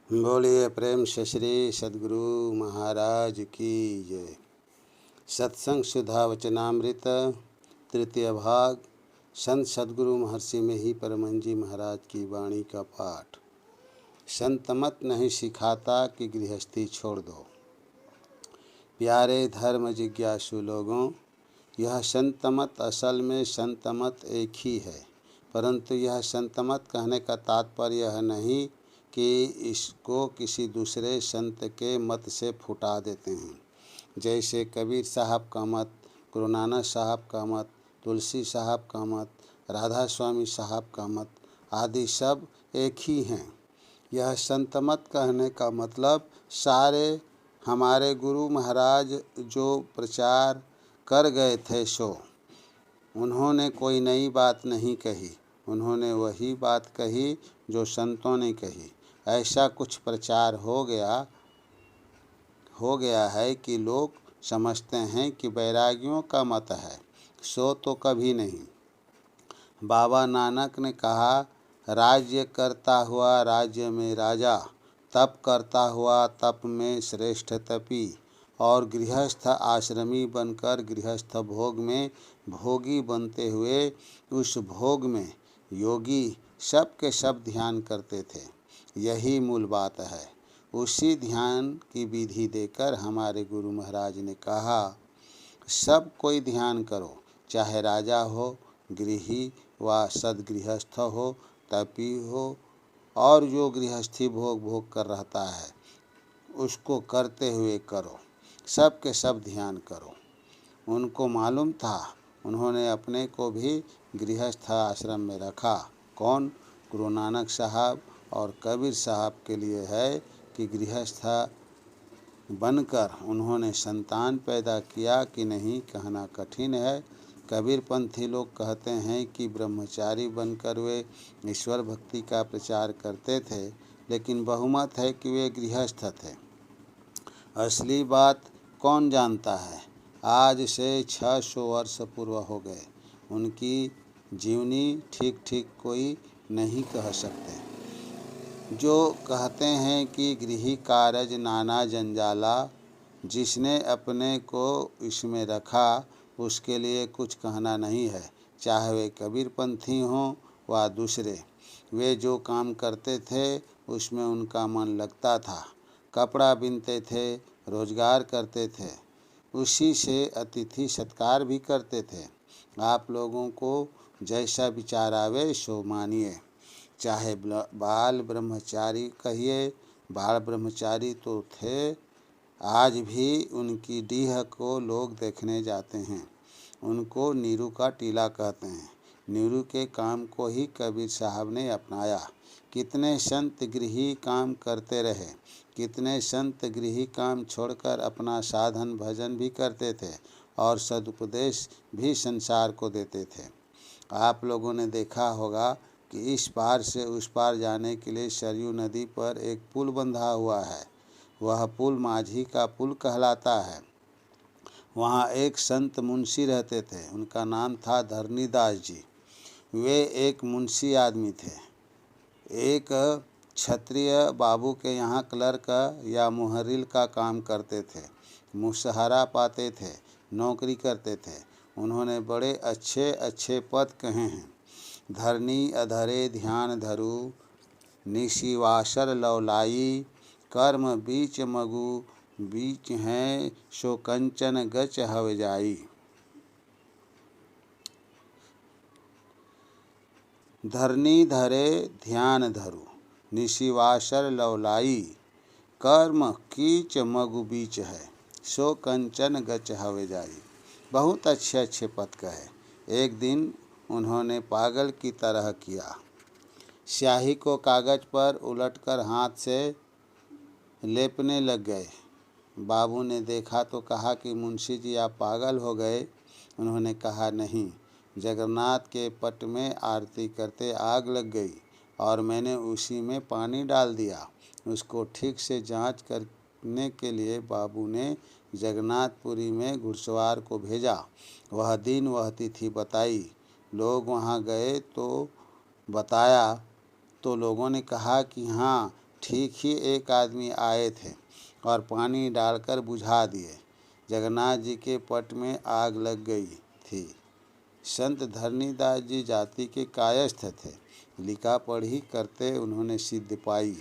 बोलिए प्रेम से श्री सद्गुरु महाराज की जय। सत्संग सुधा वचनामृत तृतीय भाग संत सद्गुरु महर्षि में ही परमहंस जी महाराज की वाणी का पाठ। संत मत नहीं सिखाता कि गृहस्थी छोड़ दो। प्यारे धर्म जिज्ञासु लोगों, यह संत मत असल में संत मत एक ही है, परंतु यह संत मत कहने का तात्पर्य यह नहीं कि इसको किसी दूसरे संत के मत से फुटा देते हैं। जैसे कबीर साहब का मत, गुरु नानक साहब का मत, तुलसी साहब का मत, राधा स्वामी साहब का मत आदि सब एक ही हैं। यह संत मत कहने का मतलब सारे हमारे गुरु महाराज जो प्रचार कर गए थे सो उन्होंने कोई नई बात नहीं कही, उन्होंने वही बात कही जो संतों ने कही। ऐसा कुछ प्रचार हो गया है कि लोग समझते हैं कि बैरागियों का मत है, सो तो कभी नहीं। बाबा नानक ने कहा, राज्य करता हुआ राज्य में राजा, तप करता हुआ तप में श्रेष्ठ तपी, और गृहस्थ आश्रमी बनकर गृहस्थ भोग में भोगी बनते हुए उस भोग में योगी सब के सब ध्यान करते थे। यही मूल बात है। उसी ध्यान की विधि देकर हमारे गुरु महाराज ने कहा, सब कोई ध्यान करो, चाहे राजा हो, गृही व सदगृहस्थ हो, तपी हो, और जो गृहस्थी भोग कर रहता है उसको करते हुए करो, सब के सब ध्यान करो। उनको मालूम था, उन्होंने अपने को भी गृहस्थ आश्रम में रखा। कौन? गुरु नानक साहब और कबीर साहब के लिए है कि गृहस्थ बनकर उन्होंने संतान पैदा किया कि नहीं कहना कठिन है। कबीर पंथी लोग कहते हैं कि ब्रह्मचारी बनकर वे ईश्वर भक्ति का प्रचार करते थे, लेकिन बहुमत है कि वे गृहस्थ थे। असली बात कौन जानता है? आज से 600 वर्ष पूर्व हो गए। उनकी जीवनी ठीक ठीक कोई नहीं कह सकते। जो कहते हैं कि गृही कारज नाना जंजाला, जिसने अपने को इसमें रखा उसके लिए कुछ कहना नहीं है, चाहे वे कबीरपंथी हों व दूसरे। वे जो काम करते थे उसमें उनका मन लगता था। कपड़ा बिनते थे, रोजगार करते थे, उसी से अतिथि सत्कार भी करते थे। आप लोगों को जैसा विचार आवे सो मानिए। चाहे बाल ब्रह्मचारी कहिए, बाल ब्रह्मचारी तो थे, आज भी उनकी डीह को लोग देखने जाते हैं। उनको नीरू का टीला कहते हैं। नीरू के काम को ही कबीर साहब ने अपनाया। कितने संत गृही काम करते रहे, कितने संत गृही काम छोड़कर अपना साधन भजन भी करते थे और सदुपदेश भी संसार को देते थे। आप लोगों ने देखा होगा कि इस पार से उस पार जाने के लिए सरयू नदी पर एक पुल बंधा हुआ है। वह पुल माझी का पुल कहलाता है। वहाँ एक संत मुंशी रहते थे, उनका नाम था धरणीदास जी। वे एक मुंशी आदमी थे। एक क्षत्रिय बाबू के यहाँ क्लर्क या मुहर्रिल का काम करते थे, मुसहरा पाते थे, नौकरी करते थे। उन्होंने बड़े अच्छे अच्छे पद कहे हैं। धरनी अधरे ध्यान धरु, निशिवासर लवलाई, कर्म बीच मगु बीच हैं, सो कंचन गच हव जाई। धरनी धरे ध्यान धरु, निशिवासर लवलाई, कर्म कीच मगु बीच है, सो कंचन गच हव जाई। बहुत अच्छे अच्छे पद कहे। एक दिन उन्होंने पागल की तरह किया। स्याही को कागज पर उलटकर हाथ से लेपने लग गए। बाबू ने देखा तो कहा कि मुंशी जी आप पागल हो गए। उन्होंने कहा, नहीं, जगन्नाथ के पट में आरती करते आग लग गई और मैंने उसी में पानी डाल दिया। उसको ठीक से जांच करने के लिए बाबू ने जगन्नाथपुरी में घुड़सवार को भेजा। वह दिन वह तिथि बताई। लोग वहाँ गए तो बताया तो लोगों ने कहा कि हाँ, ठीक ही एक आदमी आए थे और पानी डालकर बुझा दिए। जगन्नाथ जी के पट में आग लग गई थी। संत धरणीदास जी जाति के कायस्थ थे। लिखा पढ़ी करते उन्होंने सिद्ध पाई।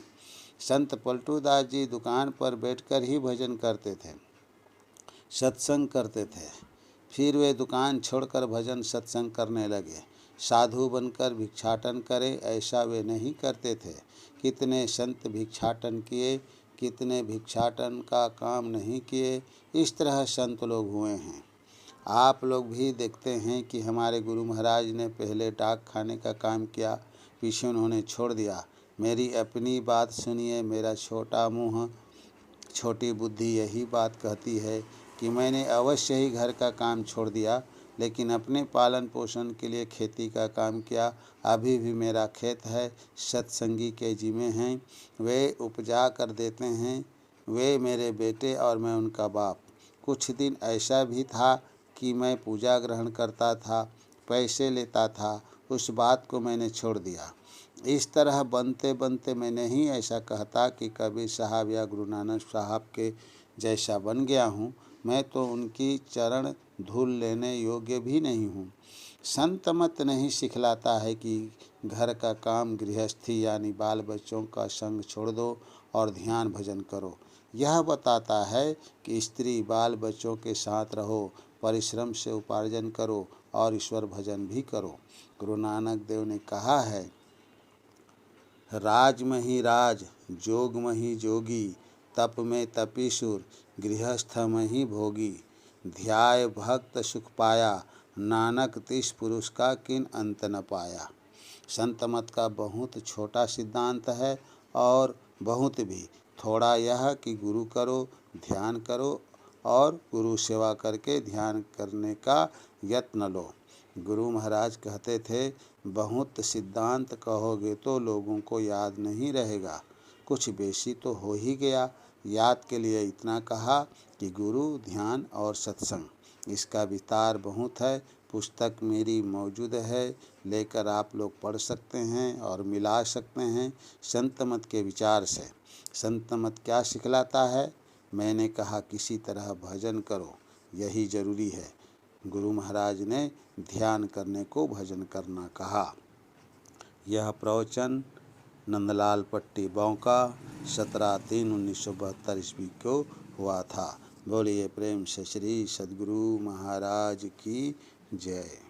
संत पलटूदास जी दुकान पर बैठकर ही भजन करते थे, सत्संग करते थे। फिर वे दुकान छोड़कर भजन सत्संग करने लगे। साधु बनकर भिक्षाटन करें ऐसा वे नहीं करते थे। कितने संत भिक्षाटन किए, कितने भिक्षाटन का काम नहीं किए। इस तरह संत लोग हुए हैं। आप लोग भी देखते हैं कि हमारे गुरु महाराज ने पहले डाक खाने का काम किया, पीछे उन्होंने छोड़ दिया। मेरी अपनी बात सुनिए। मेरा छोटा मुँह छोटी बुद्धि यही बात कहती है कि मैंने अवश्य ही घर का काम छोड़ दिया, लेकिन अपने पालन पोषण के लिए खेती का काम किया। अभी भी मेरा खेत है, सत्संगी के जिम्मे हैं, वे उपजा कर देते हैं। वे मेरे बेटे और मैं उनका बाप। कुछ दिन ऐसा भी था कि मैं पूजा ग्रहण करता था, पैसे लेता था, उस बात को मैंने छोड़ दिया। इस तरह बनते बनते मैं नहीं ऐसा कहता कि कबीर साहब या गुरु नानक साहब के जैसा बन गया हूँ। मैं तो उनकी चरण धूल लेने योग्य भी नहीं हूँ। संत मत नहीं सिखलाता है कि घर का काम, गृहस्थी यानी बाल बच्चों का संग छोड़ दो और ध्यान भजन करो। यह बताता है कि स्त्री बाल बच्चों के साथ रहो, परिश्रम से उपार्जन करो और ईश्वर भजन भी करो। गुरु नानक देव ने कहा है, राज में ही राज, जोग में ही जोगी, तप में तपीसुर, गृहस्थ में ही भोगी। ध्याय भक्त सुख पाया, नानक तिस पुरुष का किन अंत न पाया। संत मत का बहुत छोटा सिद्धांत है और बहुत भी थोड़ा यह कि गुरु करो, ध्यान करो और गुरु सेवा करके ध्यान करने का यत्न लो। गुरु महाराज कहते थे, बहुत सिद्धांत कहोगे तो लोगों को याद नहीं रहेगा। कुछ बेसी तो हो ही गया। याद के लिए इतना कहा कि गुरु, ध्यान और सत्संग। इसका विस्तार बहुत है। पुस्तक मेरी मौजूद है, लेकर आप लोग पढ़ सकते हैं और मिला सकते हैं संत मत के विचार से। संत मत क्या सिखलाता है? मैंने कहा किसी तरह भजन करो, यही जरूरी है। गुरु महाराज ने ध्यान करने को भजन करना कहा। यह प्रवचन नंदलाल पट्टी बांका 17/3/1972 ईस्वी को हुआ था। बोलिए प्रेम से श्री सद्गुरु महाराज की जय।